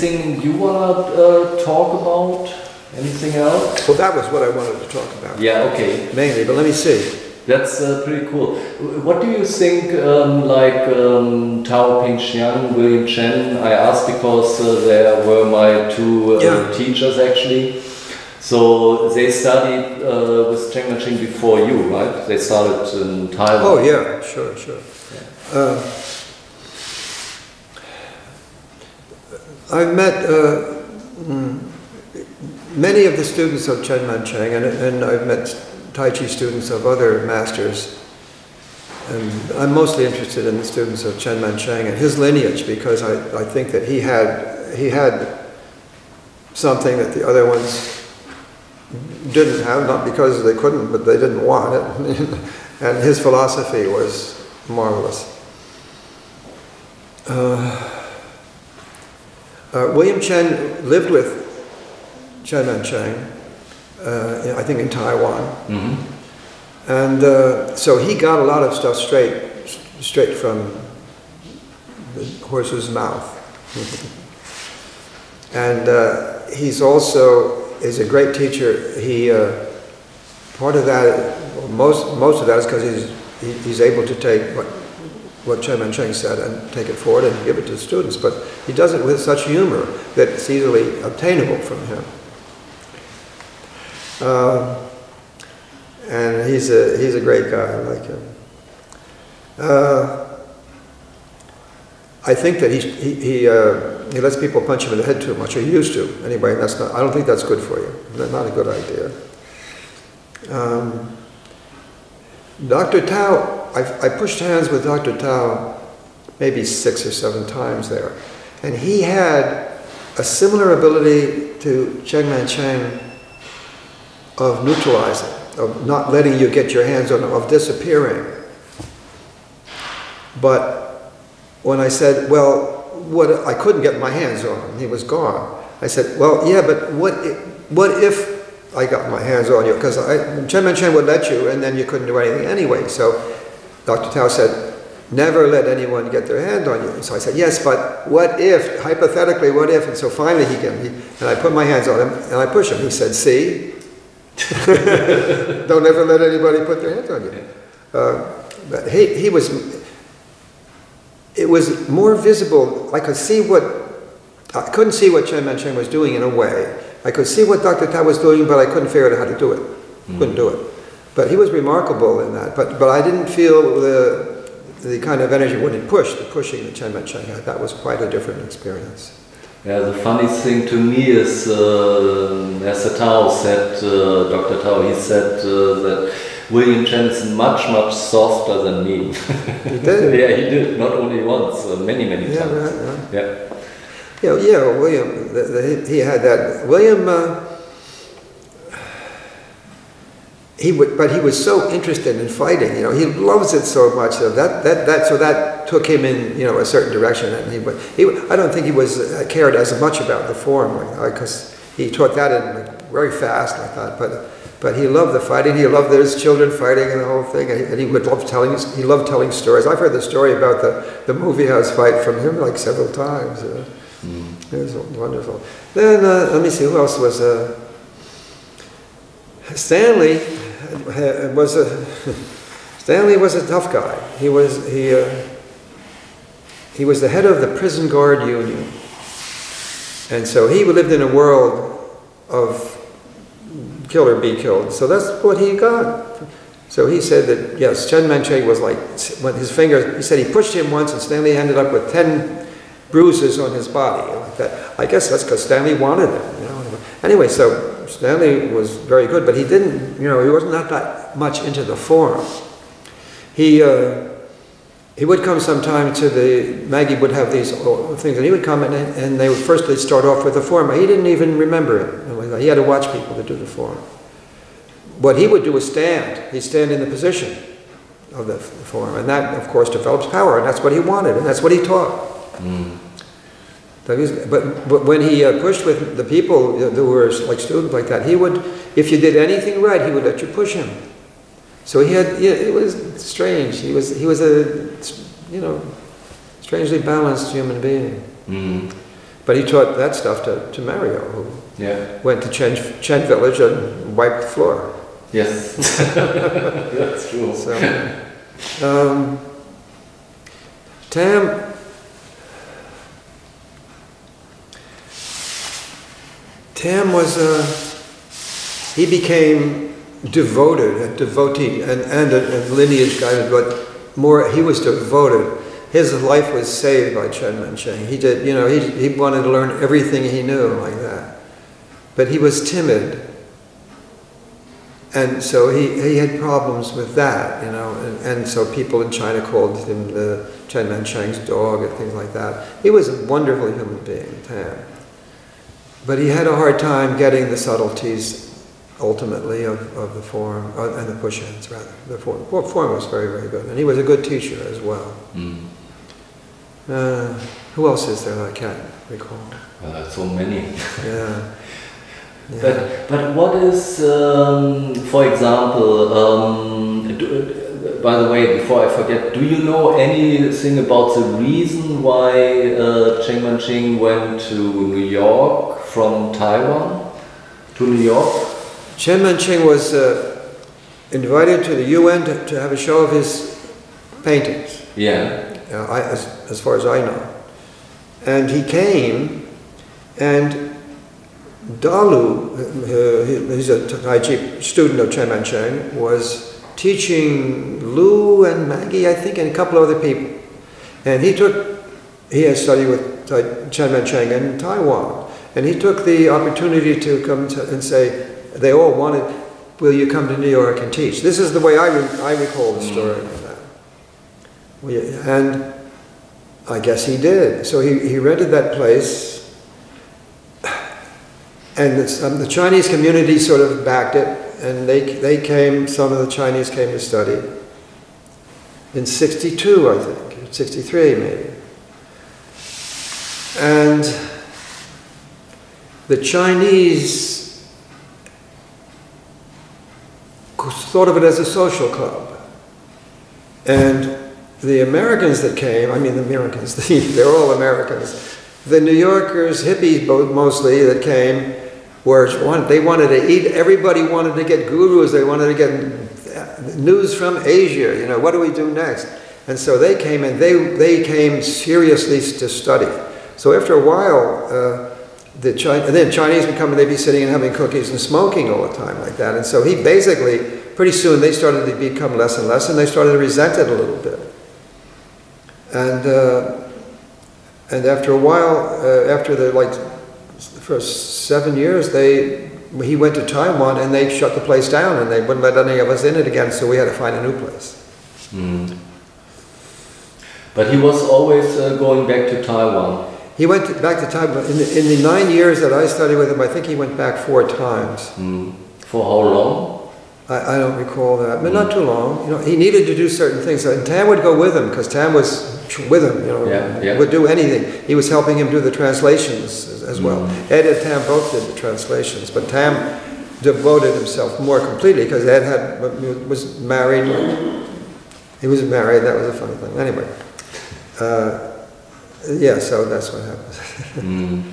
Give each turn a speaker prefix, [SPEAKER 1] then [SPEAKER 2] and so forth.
[SPEAKER 1] anything you want to talk about? Anything else?
[SPEAKER 2] Well, that was what I wanted to talk about.
[SPEAKER 1] Yeah, okay.
[SPEAKER 2] Mainly, but let me see.
[SPEAKER 1] That's pretty cool. What do you think, Tao Ping Xiang, William Chen? I asked because they were my two teachers actually. So they studied with Cheng Man-cheng before you, right? They started in Taiwan.
[SPEAKER 2] Oh yeah, sure, sure. Yeah. I've met many of the students of Cheng Man-cheng, and I've met Tai Chi students of other masters. And I'm mostly interested in the students of Cheng Man-cheng and his lineage, because I think that he had something that the other ones didn't have, not because they couldn't, but they didn't want it. And his philosophy was marvelous. William Chen lived with Cheng Man-cheng, I think in Taiwan. Mm-hmm. And so he got a lot of stuff straight from the horse's mouth. And he's also is a great teacher. He part of that, most of that is because he's able to take what Cheng Man-cheng said and take it forward and give it to the students. But he does it with such humor that it's easily obtainable from him. And he's a great guy. I like him. I think that he lets people punch him in the head too much, or he used to. Anyway, that's not. I don't think that's good for you. That's not a good idea. Dr. Tao, I pushed hands with Dr. Tao maybe 6 or 7 times there, and he had a similar ability to Cheng Man-cheng of neutralizing, of not letting you get your hands on him, of disappearing. But when I said, well, I couldn't get my hands on him, he was gone. I said, well, yeah, but what if I got my hands on you? Because Cheng Man-cheng would let you, and then you couldn't do anything anyway. So Dr. Tao said, never let anyone get their hand on you. And so I said, yes, but what if, hypothetically, what if? And so finally and I put my hands on him, and I pushed him. He said, see? Don't ever let anybody put their hands on you. But it was more visible. I couldn't see what Cheng Man-cheng was doing in a way. I could see what Dr. Tao was doing, but I couldn't figure out how to do it. Couldn't do it. But he was remarkable in that. But I didn't feel the kind of energy when he pushed, the pushing that Cheng Man-cheng had. That was quite a different experience.
[SPEAKER 1] Yeah, the funny thing to me is, as the Tao said, Dr. Tao, he said that William Chen is much, much softer than me.
[SPEAKER 2] He did?
[SPEAKER 1] Yeah, he did. Not only once, many times.
[SPEAKER 2] Right,
[SPEAKER 1] yeah.
[SPEAKER 2] Yeah, William, he had that. William, but he was so interested in fighting. You know, he loves it so much. So that took him in, a certain direction. And I don't think he was cared as much about the form, because he taught that in very fast, I thought. But he loved the fighting. He loved his children fighting and the whole thing. And he would love telling. He loved telling stories. I've heard the story about the movie house fight from him like several times. It was wonderful. Then let me see, who else was Stanley Stanley was a tough guy. He was the head of the prison guard union, and so he lived in a world of kill or be killed. So that's what he got. So he said that yes, Cheng Man-cheng was like when his fingers. He said he pushed him once, and Stanley ended up with 10 bruises on his body like that. I guess that's because Stanley wanted them. Anyway, so Stanley was very good, but he didn't. He wasn't that much into the form. He would come sometime to Maggie would have these things, and he would come and they'd start off with the form. He didn't even remember it. He had to watch people to do the form. What he would do is stand. He'd stand in the position of the form, and that, of course, develops power, and that's what he wanted, and that's what he taught. But when he pushed with the people who were like students like that, he would, if you did anything right, he would let you push him. So he had, it was strange. He was a, strangely balanced human being. But he taught that stuff to Mario, who went to Chen Village and wiped the floor.
[SPEAKER 1] Yes, that's true.
[SPEAKER 2] So, Tam was he became devoted, a devotee, and a lineage guy, but more, he was devoted. His life was saved by Chen Mancheng. He did, he wanted to learn everything he knew like that. But he was timid. And so he had problems with that, and so people in China called him the Chen Mancheng's dog and things like that. He was a wonderful human being, Tam. But he had a hard time getting the subtleties, ultimately, of the form, and the push-ins, rather. The form was very, very good. And he was a good teacher as well.
[SPEAKER 1] Mm.
[SPEAKER 2] Who else is there that I can't recall?
[SPEAKER 1] So many.
[SPEAKER 2] Yeah.
[SPEAKER 1] But what is, for example, by the way, before I forget, do you know anything about the reason why Cheng Mancheng went to New York from Taiwan to New York?
[SPEAKER 2] Chen Mancheng was invited to the UN to have a show of his paintings.
[SPEAKER 1] Yeah.
[SPEAKER 2] As far as I know. And he came, and Dalu, he's a Tai Chi student of Chen Mancheng, was teaching Lu and Maggie, I think, and a couple other people. And he had studied with Chen Mancheng in Taiwan. And he took the opportunity to come and say, they all wanted, will you come to New York and teach? This is the way I recall the story of that. And I guess he did. So he rented that place. And the Chinese community sort of backed it, and they came, some of the Chinese came to study. In '62, I think, '63 maybe. And the Chinese thought of it as a social club. And the Americans that came, they're all Americans. The New Yorkers, hippies mostly, that came, they wanted to eat, everybody wanted to get gurus, they wanted to get news from Asia, what do we do next? And so they came, and they came seriously to study. So after a while, then Chinese would come and they'd be sitting and having cookies and smoking all the time like that. And so he basically, pretty soon they started to become less and less, and they started to resent it a little bit. And after a while, after the first 7 years, he went to Taiwan and they shut the place down and they wouldn't let any of us in it again, so we had to find a new place.
[SPEAKER 1] Mm. But he was always going back to Taiwan.
[SPEAKER 2] He went back to Taiwan. In the 9 years that I studied with him, I think he went back 4 times.
[SPEAKER 1] Mm. For how long?
[SPEAKER 2] I don't recall that, but not too long. He needed to do certain things, and Tam would go with him because Tam was with him. Would do anything. He was helping him do the translations as well. Ed and Tam both did the translations, but Tam devoted himself more completely because Ed was married. He was married. That was a funny thing. Anyway, so that's what happened.